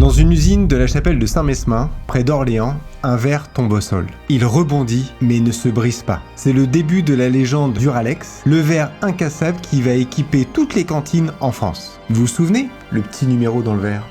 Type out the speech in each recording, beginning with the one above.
Dans une usine de la chapelle de Saint-Mesmin, près d'Orléans, un verre tombe au sol. Il rebondit mais ne se brise pas. C'est le début de la légende Duralex, le verre incassable qui va équiper toutes les cantines en France. Vous vous souvenez, le petit numéro dans le verre ?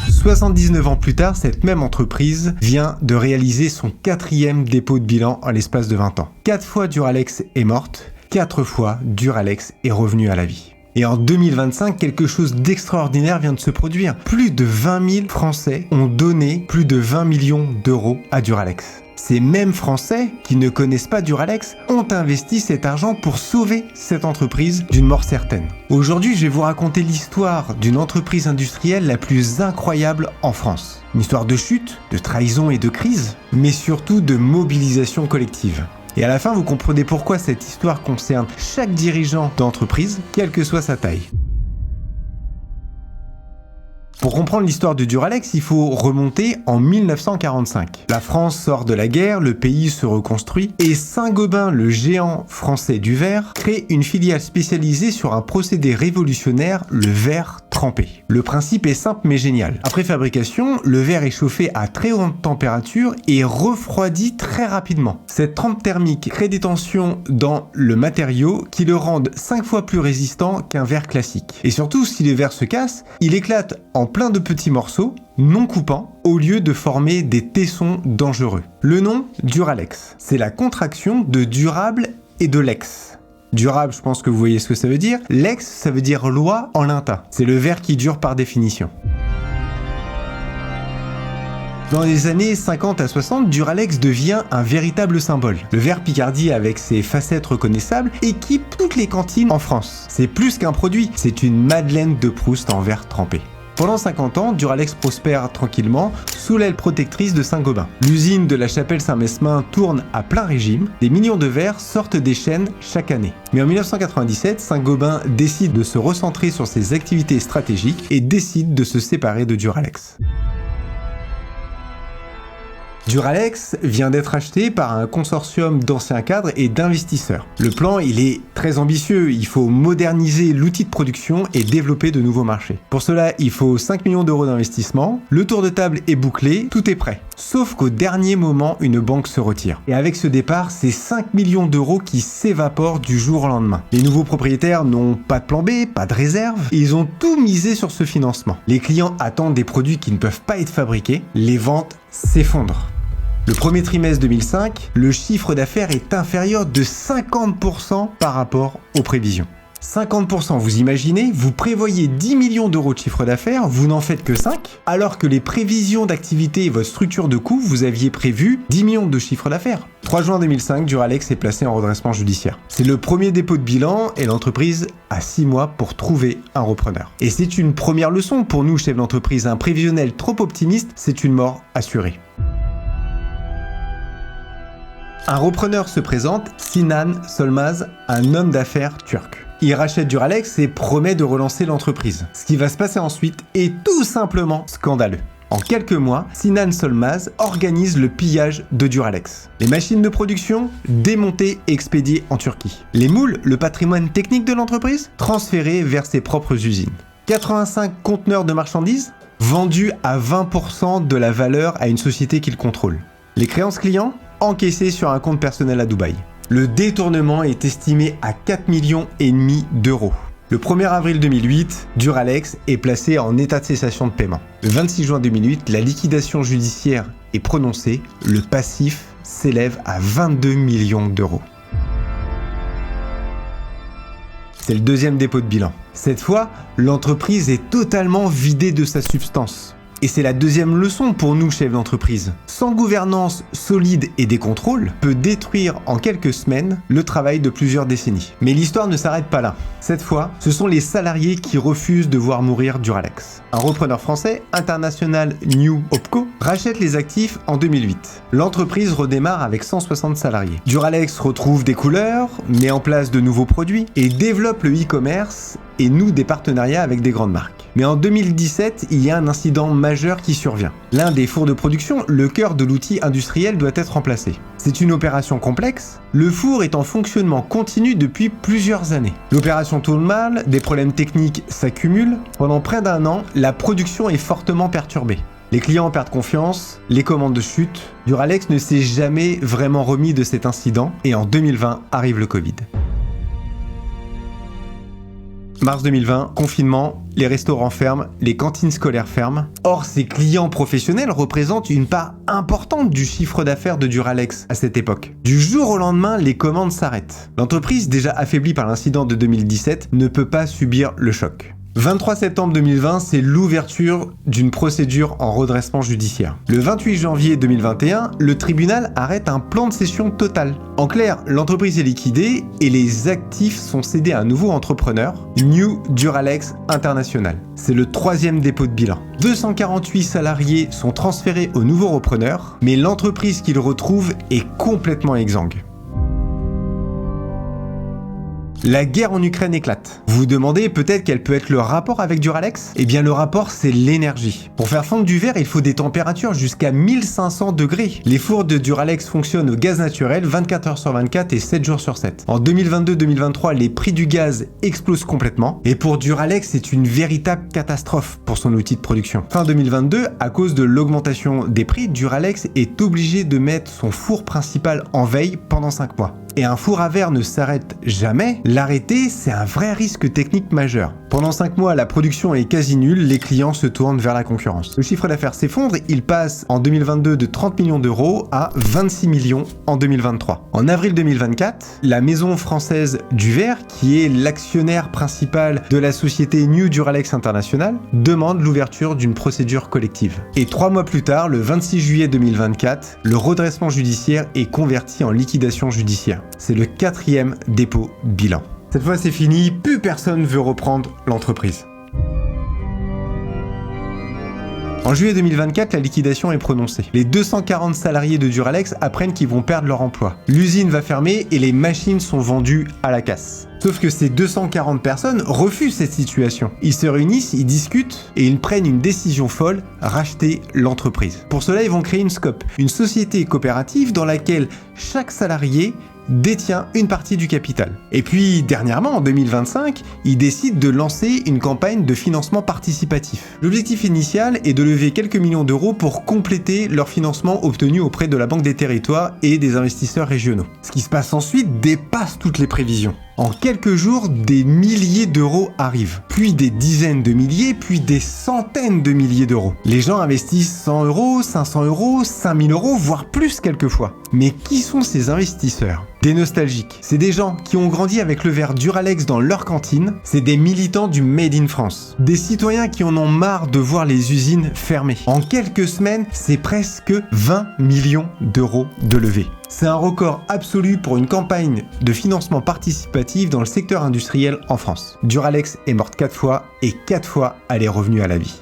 79 ans plus tard, cette même entreprise vient de réaliser son 4e dépôt de bilan en l'espace de 20 ans. 4 fois Duralex est morte, 4 fois Duralex est revenu à la vie. Et en 2025, quelque chose d'extraordinaire vient de se produire. Plus de 20 000 Français ont donné plus de 20 millions d'euros à Duralex. Ces mêmes Français qui ne connaissent pas Duralex ont investi cet argent pour sauver cette entreprise d'une mort certaine. Aujourd'hui, je vais vous raconter l'histoire d'une entreprise industrielle la plus incroyable en France. Une histoire de chute, de trahison et de crise, mais surtout de mobilisation collective. Et à la fin, vous comprenez pourquoi cette histoire concerne chaque dirigeant d'entreprise, quelle que soit sa taille. Pour comprendre l'histoire de Duralex, il faut remonter en 1945. La France sort de la guerre, le pays se reconstruit et Saint-Gobain, le géant français du verre, crée une filiale spécialisée sur un procédé révolutionnaire, le verre trempé. Le principe est simple mais génial. Après fabrication, le verre est chauffé à très haute température et refroidi très rapidement. Cette trempe thermique crée des tensions dans le matériau qui le rendent 5 fois plus résistant qu'un verre classique. Et surtout, si le verre se casse, il éclate en plein de petits morceaux, non coupants, au lieu de former des tessons dangereux. Le nom, Duralex, c'est la contraction de durable et de lex. Durable, je pense que vous voyez ce que ça veut dire. Lex, ça veut dire loi en latin. C'est le verre qui dure par définition. Dans les années 50 à 60, Duralex devient un véritable symbole. Le verre Picardie avec ses facettes reconnaissables équipe toutes les cantines en France. C'est plus qu'un produit, c'est une Madeleine de Proust en verre trempé. Pendant 50 ans, Duralex prospère tranquillement sous l'aile protectrice de Saint-Gobain. L'usine de la chapelle Saint-Mesmin tourne à plein régime, des millions de verres sortent des chaînes chaque année. Mais en 1997, Saint-Gobain décide de se recentrer sur ses activités stratégiques et décide de se séparer de Duralex. Duralex vient d'être acheté par un consortium d'anciens cadres et d'investisseurs. Le plan, il est très ambitieux, il faut moderniser l'outil de production et développer de nouveaux marchés. Pour cela, il faut 5 millions d'euros d'investissement, le tour de table est bouclé, tout est prêt. Sauf qu'au dernier moment, une banque se retire. Et avec ce départ, c'est 5 millions d'euros qui s'évaporent du jour au lendemain. Les nouveaux propriétaires n'ont pas de plan B, pas de réserve, et ils ont tout misé sur ce financement. Les clients attendent des produits qui ne peuvent pas être fabriqués, les ventes s'effondrent. Le premier trimestre 2005, le chiffre d'affaires est inférieur de 50% par rapport aux prévisions. 50%, vous imaginez, vous prévoyez 10 millions d'euros de chiffre d'affaires, vous n'en faites que 5, alors que les prévisions d'activité et votre structure de coût, vous aviez prévu 10 millions de chiffre d'affaires. 3 juin 2005, Duralex est placé en redressement judiciaire. C'est le premier dépôt de bilan et l'entreprise a 6 mois pour trouver un repreneur. Et c'est une première leçon pour nous, chefs d'entreprise. Un prévisionnel trop optimiste, c'est une mort assurée. Un repreneur se présente, Sinan Solmaz, un homme d'affaires turc. Il rachète Duralex et promet de relancer l'entreprise. Ce qui va se passer ensuite est tout simplement scandaleux. En quelques mois, Sinan Solmaz organise le pillage de Duralex. Les machines de production démontées et expédiées en Turquie. Les moules, le patrimoine technique de l'entreprise, transférés vers ses propres usines. 85 conteneurs de marchandises vendus à 20% de la valeur à une société qu'il contrôle. Les créances clients encaissées sur un compte personnel à Dubaï. Le détournement est estimé à 4,5 millions d'euros. Le 1er avril 2008, Duralex est placé en état de cessation de paiement. Le 26 juin 2008, la liquidation judiciaire est prononcée. Le passif s'élève à 22 millions d'euros. C'est le deuxième dépôt de bilan. Cette fois, l'entreprise est totalement vidée de sa substance. Et c'est la deuxième leçon pour nous, chefs d'entreprise. Sans gouvernance solide et des contrôles, peut détruire en quelques semaines le travail de plusieurs décennies. Mais l'histoire ne s'arrête pas là. Cette fois, ce sont les salariés qui refusent de voir mourir Duralex. Un repreneur français, International New Opco, rachète les actifs en 2008. L'entreprise redémarre avec 160 salariés. Duralex retrouve des couleurs, met en place de nouveaux produits et développe le e-commerce et noue des partenariats avec des grandes marques. Mais en 2017, il y a un incident majeur qui survient. L'un des fours de production, le cœur de l'outil industriel, doit être remplacé. C'est une opération complexe. Le four est en fonctionnement continu depuis plusieurs années. L'opération tourne mal, des problèmes techniques s'accumulent. Pendant près d'un an, la production est fortement perturbée. Les clients perdent confiance, les commandes chutent. Duralex ne s'est jamais vraiment remis de cet incident et en 2020 arrive le Covid. Mars 2020, confinement, les restaurants ferment, les cantines scolaires ferment. Or, ces clients professionnels représentent une part importante du chiffre d'affaires de Duralex à cette époque. Du jour au lendemain, les commandes s'arrêtent. L'entreprise, déjà affaiblie par l'incident de 2017, ne peut pas subir le choc. 23 septembre 2020, c'est l'ouverture d'une procédure en redressement judiciaire. Le 28 janvier 2021, le tribunal arrête un plan de cession total. En clair, l'entreprise est liquidée et les actifs sont cédés à un nouveau entrepreneur, New Duralex International. C'est le 3e dépôt de bilan. 248 salariés sont transférés au nouveau repreneur, mais l'entreprise qu'il retrouve est complètement exsangue. La guerre en Ukraine éclate. Vous vous demandez peut-être quel peut être le rapport avec Duralex ? Eh bien le rapport c'est l'énergie. Pour faire fondre du verre, il faut des températures jusqu'à 1500 degrés. Les fours de Duralex fonctionnent au gaz naturel 24 heures sur 24 et 7 jours sur 7. En 2022-2023, les prix du gaz explosent complètement et pour Duralex, c'est une véritable catastrophe pour son outil de production. Fin 2022, à cause de l'augmentation des prix, Duralex est obligé de mettre son four principal en veille pendant 5 mois. Et un four à verre ne s'arrête jamais, l'arrêter, c'est un vrai risque technique majeur. Pendant 5 mois, la production est quasi nulle, les clients se tournent vers la concurrence. Le chiffre d'affaires s'effondre, il passe en 2022 de 30 millions d'euros à 26 millions en 2023. En avril 2024, la maison française du verre, qui est l'actionnaire principal de la société New Duralex International, demande l'ouverture d'une procédure collective. Et 3 mois plus tard, le 26 juillet 2024, le redressement judiciaire est converti en liquidation judiciaire. C'est le 4e dépôt bilan. Cette fois c'est fini, plus personne veut reprendre l'entreprise. En juillet 2024, la liquidation est prononcée. Les 240 salariés de Duralex apprennent qu'ils vont perdre leur emploi. L'usine va fermer et les machines sont vendues à la casse. Sauf que ces 240 personnes refusent cette situation. Ils se réunissent, ils discutent et ils prennent une décision folle, racheter l'entreprise. Pour cela, ils vont créer une SCOP, une société coopérative dans laquelle chaque salarié détient une partie du capital. Et puis, dernièrement, en 2025, ils décident de lancer une campagne de financement participatif. L'objectif initial est de lever quelques millions d'euros pour compléter leur financement obtenu auprès de la Banque des Territoires et des investisseurs régionaux. Ce qui se passe ensuite dépasse toutes les prévisions. En quelques jours, des milliers d'euros arrivent, puis des dizaines de milliers, puis des centaines de milliers d'euros. Les gens investissent 100 euros, 500 euros, 5000 euros, voire plus quelquefois. Mais qui sont ces investisseurs ? Des nostalgiques. C'est des gens qui ont grandi avec le verre Duralex dans leur cantine. C'est des militants du Made in France. Des citoyens qui en ont marre de voir les usines fermées. En quelques semaines, c'est presque 20 millions d'euros de levée. C'est un record absolu pour une campagne de financement participatif dans le secteur industriel en France. Duralex est morte 4 fois et 4 fois elle est revenue à la vie.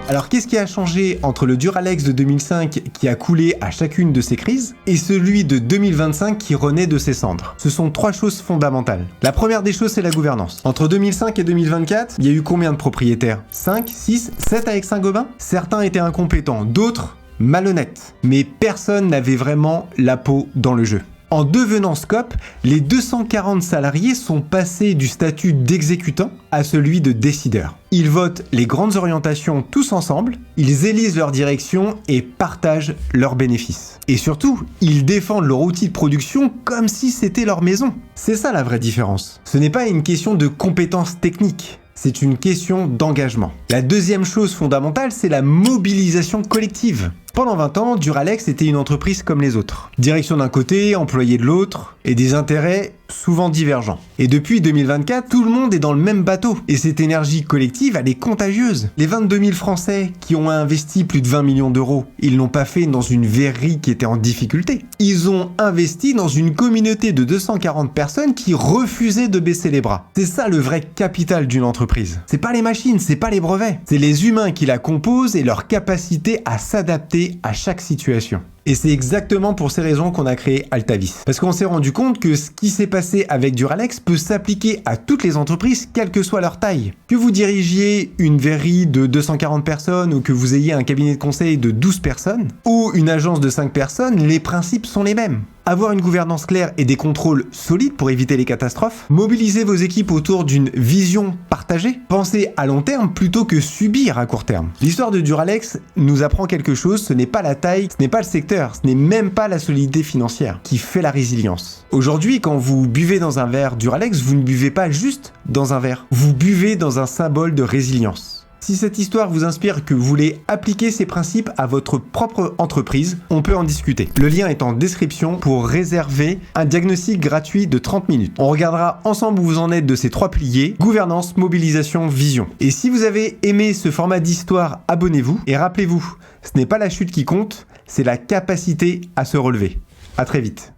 Alors qu'est-ce qui a changé entre le Duralex de 2005 qui a coulé à chacune de ces crises et celui de 2025 qui renaît de ses cendres ? Ce sont 3 choses fondamentales. La première des choses, c'est la gouvernance. Entre 2005 et 2024, il y a eu combien de propriétaires ? 5, 6, 7 avec Saint-Gobain ? Certains étaient incompétents, d'autres malhonnêtes. Mais personne n'avait vraiment la peau dans le jeu. En devenant SCOP, les 240 salariés sont passés du statut d'exécutant à celui de décideur. Ils votent les grandes orientations tous ensemble, ils élisent leur direction et partagent leurs bénéfices. Et surtout, ils défendent leur outil de production comme si c'était leur maison. C'est ça la vraie différence. Ce n'est pas une question de compétences techniques. C'est une question d'engagement. La deuxième chose fondamentale, c'est la mobilisation collective. Pendant 20 ans, Duralex était une entreprise comme les autres. Direction d'un côté, employés de l'autre, et des intérêts souvent divergents. Et depuis 2024, tout le monde est dans le même bateau. Et cette énergie collective, elle est contagieuse. Les 22 000 Français qui ont investi plus de 20 millions d'euros, ils l'ont pas fait dans une verrerie qui était en difficulté. Ils ont investi dans une communauté de 240 personnes qui refusaient de baisser les bras. C'est ça le vrai capital d'une entreprise. C'est pas les machines, c'est pas les brevets. C'est les humains qui la composent et leur capacité à s'adapter à chaque situation. Et c'est exactement pour ces raisons qu'on a créé Altavis. Parce qu'on s'est rendu compte que ce qui s'est passé avec Duralex peut s'appliquer à toutes les entreprises, quelle que soit leur taille. Que vous dirigiez une verrerie de 240 personnes ou que vous ayez un cabinet de conseil de 12 personnes ou une agence de 5 personnes, les principes sont les mêmes. Avoir une gouvernance claire et des contrôles solides pour éviter les catastrophes. Mobiliser vos équipes autour d'une vision partagée. Pensez à long terme plutôt que subir à court terme. L'histoire de Duralex nous apprend quelque chose, ce n'est pas la taille, ce n'est pas le secteur, ce n'est même pas la solidité financière qui fait la résilience. Aujourd'hui, quand vous buvez dans un verre Duralex, vous ne buvez pas juste dans un verre, vous buvez dans un symbole de résilience. Si cette histoire vous inspire, que vous voulez appliquer ces principes à votre propre entreprise, on peut en discuter. Le lien est en description pour réserver un diagnostic gratuit de 30 minutes. On regardera ensemble où vous en êtes de ces 3 piliers: gouvernance, mobilisation, vision. Et si vous avez aimé ce format d'histoire, abonnez-vous et rappelez-vous, ce n'est pas la chute qui compte, c'est la capacité à se relever. À très vite.